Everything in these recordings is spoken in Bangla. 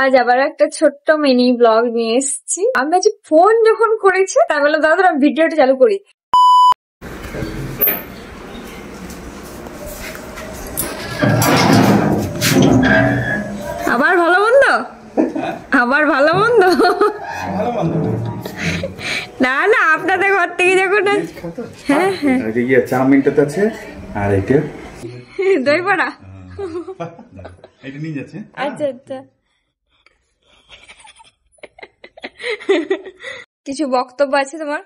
আজ আবার একটা ছোট্ট মিনি ব্লগ নিয়ে এসেছি। আমি আজ ফোন যখন করেছে তাই বললাম দাদা আমি ভিডিওটা চালু করি। আবার ভালো মন্দ, আবার ভালো মন্দ। না না আপনাদের ঘর থেকে যখন হ্যাঁ হ্যাঁ চাউমিনটা আছে আর এটা দই বড়া এটা নিয়ে যাচ্ছে। আচ্ছা আচ্ছা, কিছু বক্তব্য আছে তোমার?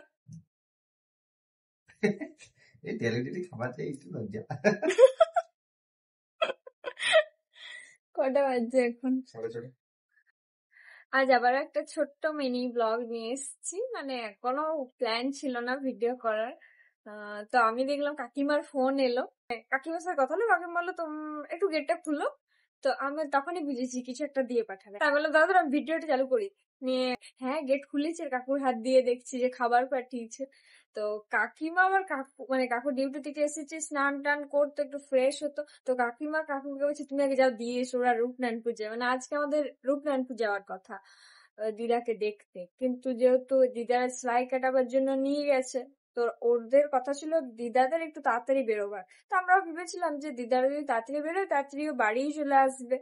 এই টেলিভিশনে খাবার চাই একটু লজ্জা। কটা বাজছে এখন? আজ আবার একটা ছোট্ট মিনি ব্লগ নিয়ে এসেছি। মানে কোনো প্ল্যান ছিল না ভিডিও করার। তো আমি দেখলাম কাকিমার ফোন এলো, কাকিমার সাথে কথা হলো। কাকিমা বললো একটু গেটটা খুলো। তো আমি তখনই বুঝেছি কিছু একটা দিয়ে পাঠাবে। তাই বললাম দাদা আমি ভিডিওটা চালু করি। নিয়ে হ্যাঁ গেট খুলেছে, কাকুর হাত দিয়ে দেখছি যে খাবার পাঠিয়েছে। তো কাকিমা আবার কাকু ডিউটি থেকে এসেছে, স্নান টান করতো, একটু ফ্রেশ হতো। তো কাকুকে বলছে তুমি আগে যাও দিয়ে এসো, ওরা রূপনারায়ণপুর যাবে। মানে আজকে আমাদের রূপনারায়ণপুর যাওয়ার কথা দিদাকে দেখতে, কিন্তু যেহেতু দিদার সেলাই কাটাবার জন্য নিয়ে গেছে, তো ওদের কথা ছিল দিদাদের একটু তাড়াতাড়ি বেরোবার। তো আমরাও ভেবেছিলাম যে দিদারা যদি তাড়াতাড়ি বেরোয় তাড়াতাড়ি বাড়িই চলে আসবে।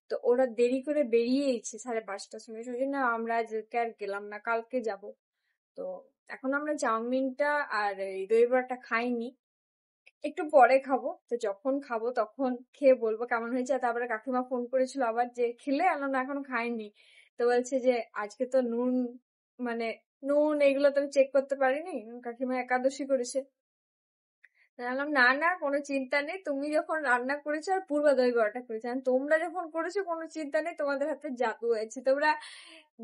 তো ওরা দেরি করে বেরিয়েছে 5:30টার সময়, সেই জন্য আমরা আজকে আর গেলাম না, কালকে যাব। তো এখন আমরা চাউমিনটা আর এই দই বড়াটা খাইনি, একটু পরে খাবো। তো যখন খাবো তখন খেয়ে বলবো কেমন হয়েছে। তারপরে কাকিমা ফোন করেছিল আবার যে খেলে, আনলাম না এখনো খাইনি। তো বলছে যে আজকে তো নুন, মানে নুন এগুলো তো চেক করতে পারিনি, কাকিমা একাদশী করেছে। বললাম না না কোনো চিন্তা নেই, তুমি যখন রান্না করেছো আর পূর্বা দই বড়াটা করেছো, আর তোমরা যখন করেছো কোনো চিন্তা নেই, তোমাদের হাতে জাদু আছে, তোমরা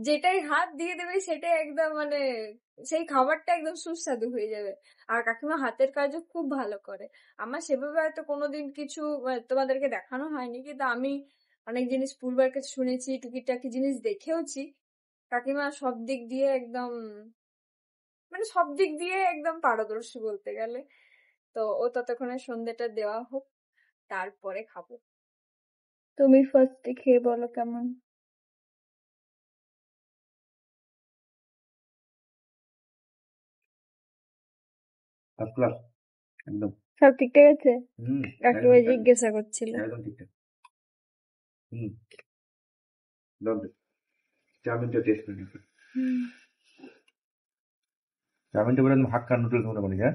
যেটাই হাত দিয়ে দেবে সেটাই একদম মানে সেই খাবারটা একদম সুস্বাদু হয়ে যাবে। আর কাকিমা হাতের কাজও খুব ভালো করে। আমার সেভাবে হয়তো কোনোদিন কিছু তোমাদেরকে দেখানো হয়নি, কিন্তু আমি অনেক জিনিস পূর্বার কাছে শুনেছি, টুকিটাকি জিনিস দেখেওছি। কাকিমা সব দিক দিয়ে একদম, মানে সব দিক দিয়ে একদম পারদর্শী বলতে গেলে। তো ও ততক্ষণে সন্ধ্যেটা দেওয়া হোক, তারপরে খাবো। তুমি ফার্স্টে খেয়ে বলো কেমন। একদম সব ঠিকঠাক আছে? কাকিমা জিজ্ঞাসা করছিল। একদম ঠিকঠাক। চাউমিনটা টেস্ট করে দেখো। চাউমিনটা পুরো একদম হাক্কা নুডলস মতো বানিয়ে।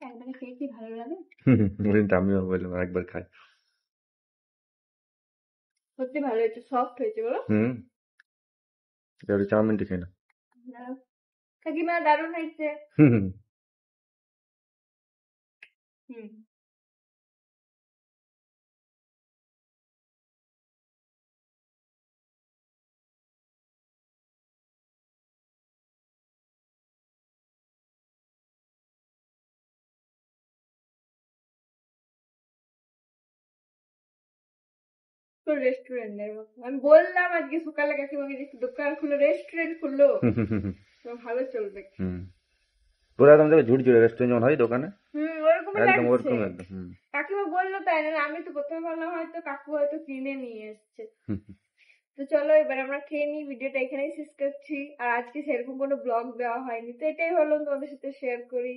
হ্যাঁ একবারে খেয়ে কি ভালো লাগে? আমিও বললাম একবার খাই। সত্যি ভালো হয়েছে, সফট হয়েছে বলো। এবারে চাউমিনটা খেয়ে না। কাকিমা দারুণ হয়েছে। হুম তো রেস্টুরেন্টের মতো আমি বললাম আজকে সকালে কাকিমাকে যে একটু দোকান খুলো, রেস্টুরেন্ট খুললো, তো ভালো চলবে। পুরো একদম দেখো ঝুড়ঝুড়ে রেস্টুরেন্ট যেমন হয় দোকানে, ওরকমই একদম লাগছে। ওরকম একদম। কাকিমা বললো তাই না, আমি তো প্রথমে ভাবলাম হয়তো কাকু হয়তো কিনে নিয়ে এসছে। তো চলো এবার আমরা খেয়ে নিই, ভিডিওটা এখানেই শেষ করছি। আর আজকে সেরকম কোনো ব্লগ দেওয়া হয়নি, তো এটাই হলো তোমাদের সাথে শেয়ার করি।